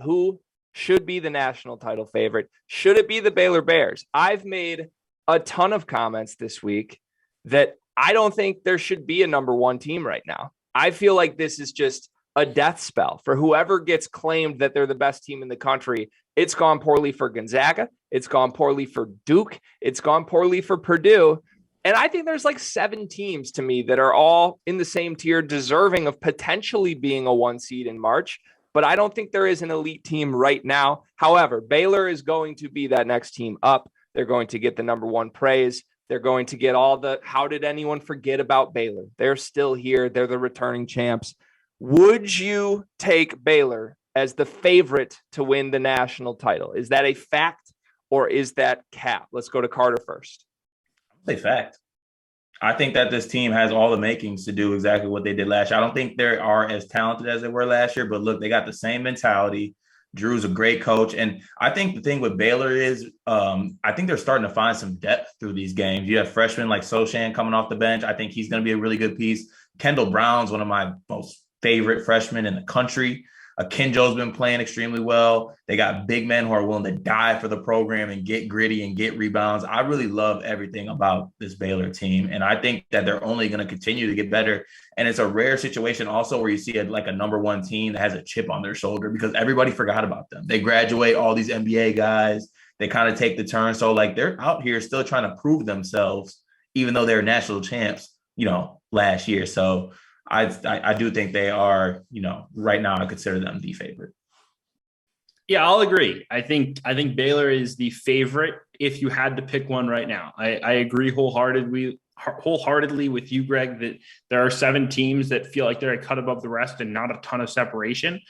who should be the national title favorite. Should it be the Baylor Bears? I've made a ton of comments this week that I don't think there should be a number one team right now. I feel like this is just a death spell for whoever gets claimed that they're the best team in the country. It's gone poorly for Gonzaga. It's gone poorly for Duke. It's gone poorly for Purdue. And I think there's like 7 teams to me that are all in the same tier, deserving of potentially being a 1 seed in March. But I don't think there is an elite team right now. However, Baylor is going to be that next team up. They're going to get the number 1 praise. They're going to get all the, how did anyone forget about Baylor? They're still here. They're the returning champs. Would you take Baylor as the favorite to win the national title? Is that a fact or is that cap? Let's go to Carter first. I'll say fact. I think that this team has all the makings to do exactly what they did last year. I don't think they are as talented as they were last year, but look, they got the same mentality. Drew's a great coach. And I think the thing with Baylor is I think they're starting to find some depth through these games. You have freshmen like Sochan coming off the bench. I think he's going to be a really good piece. Kendall Brown's one of my most favorite freshmen in the country. Akinjo's been playing extremely well. They got big men who are willing to die for the program and get gritty and get rebounds. I really love everything about this Baylor team. And I think that they're only going to continue to get better. And it's a rare situation also where you see a number 1 team that has a chip on their shoulder because everybody forgot about them. They graduate all these NBA guys. They kind of take the turn. So they're out here still trying to prove themselves, even though they're national champs, last year. So I do think they are, right now I consider them the favorite. Yeah, I'll agree. I think Baylor is the favorite if you had to pick one right now. I agree wholeheartedly with you, Greg, that there are 7 teams that feel like they're a cut above the rest and not a ton of separation.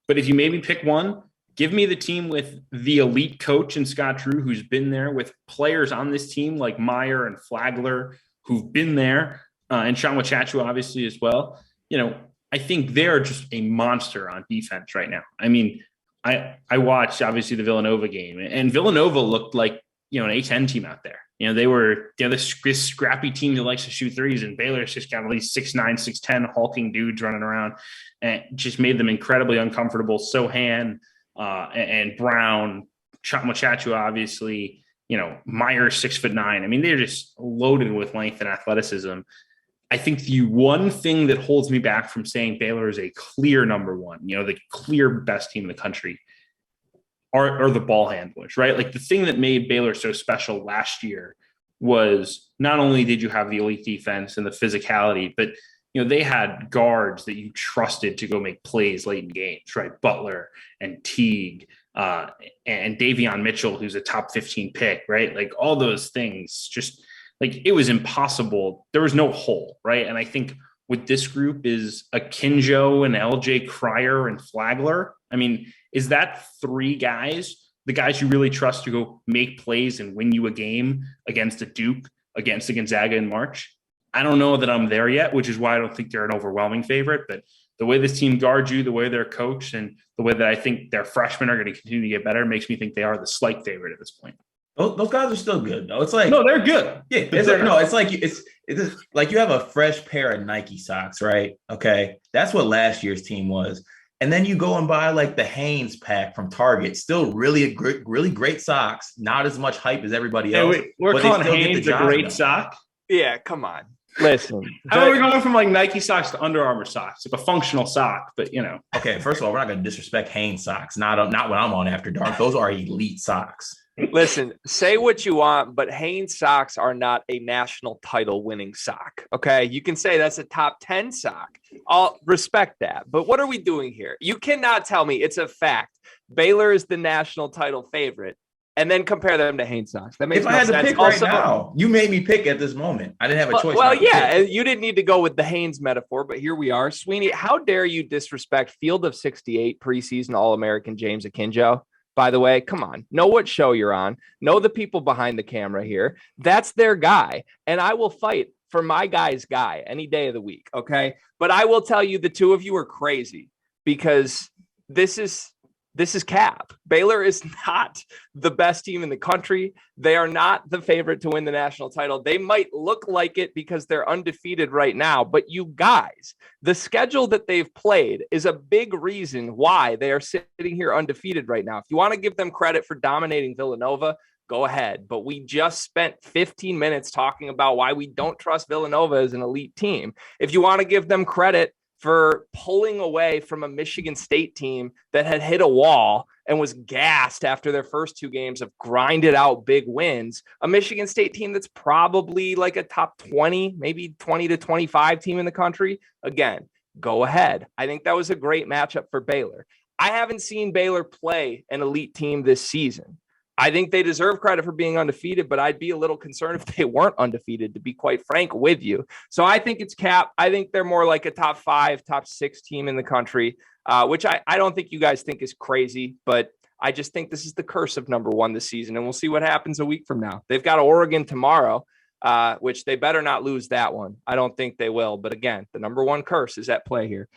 But if you maybe pick one, give me the team with the elite coach and Scott Drew, who's been there, with players on this team like Meyer and Flagler, who've been there. And Sean Wachachu, obviously, as well. I think they're just a monster on defense right now. I mean, I watched, obviously, the Villanova game, and Villanova looked like, an A-10 team out there. They were this scrappy team that likes to shoot threes, and Baylor's just got at least 6'9", 6'10", hulking dudes running around, and just made them incredibly uncomfortable. Sohan and Brown, Sean Wachachu, obviously, Meyer's 6'9". I mean, they're just loaded with length and athleticism. I think the one thing that holds me back from saying Baylor is a clear number 1, the clear best team in the country, are the ball handlers, right? Like the thing that made Baylor so special last year was not only did you have the elite defense and the physicality, but they had guards that you trusted to go make plays late in games, right? Butler and Teague and Davion Mitchell, who's a top 15 pick, right? Like all those things, just like it was impossible. There was no hole, right? And I think with this group is Akinjo and LJ Cryer and Flagler. I mean, is that 3 guys, the guys you really trust to go make plays and win you a game against a Duke, against a Gonzaga in March? I don't know that I'm there yet, which is why I don't think they're an overwhelming favorite. But the way this team guards you, the way they're coached, and the way that I think their freshmen are going to continue to get better makes me think they are the slight favorite at this point. Those guys are still good, though. It's like no, they're good. Yeah, it's like you have a fresh pair of Nike socks, right? Okay, that's what last year's team was, and then you go and buy like the Hanes pack from Target. Still, really great socks. Not as much hype as everybody else. Wait, we're calling Hanes a great sock. Yeah, come on. Listen, how are we going from like Nike socks to Under Armour socks? Like a functional sock, but Okay, first of all, we're not going to disrespect Hanes socks. Not when I'm on After Dark. Those are elite socks. Listen, say what you want, but Hanes socks are not a national title winning sock. Okay. You can say that's a top 10 sock. I'll respect that. But what are we doing here? You cannot tell me it's a fact. Baylor is the national title favorite and then compare them to Hanes socks. That makes if I had to pick also, right now, you made me pick at this moment. I didn't have a choice. Well, yeah, you didn't need to go with the Hanes metaphor, but here we are. Sweeney, how dare you disrespect Field of 68 preseason All-American James Akinjo? By the way, come on, know what show you're on, know the people behind the camera here. That's their guy. And I will fight for my guy's guy any day of the week. Okay. But I will tell you, the 2 of you are crazy because this is this is cap. Baylor is not the best team in the country. They are not the favorite to win the national title. They might look like it because they're undefeated right now, but you guys, the schedule that they've played is a big reason why they are sitting here undefeated right now. If you want to give them credit for dominating Villanova, go ahead. But we just spent 15 minutes talking about why we don't trust Villanova as an elite team. If you want to give them credit for pulling away from a Michigan State team that had hit a wall and was gassed after their first 2 games of grinded out big wins, a Michigan State team that's probably like a top 20, maybe 20 to 25 team in the country. Again, go ahead. I think that was a great matchup for Baylor. I haven't seen Baylor play an elite team this season. I think they deserve credit for being undefeated, but I'd be a little concerned if they weren't undefeated, to be quite frank with you. So I think it's cap. I think they're more like a top 5, top 6 team in the country, which I don't think you guys think is crazy, but I just think this is the curse of number 1 this season, and we'll see what happens a week from now. They've got Oregon tomorrow, which they better not lose that one. I don't think they will. But again, the number 1 curse is at play here.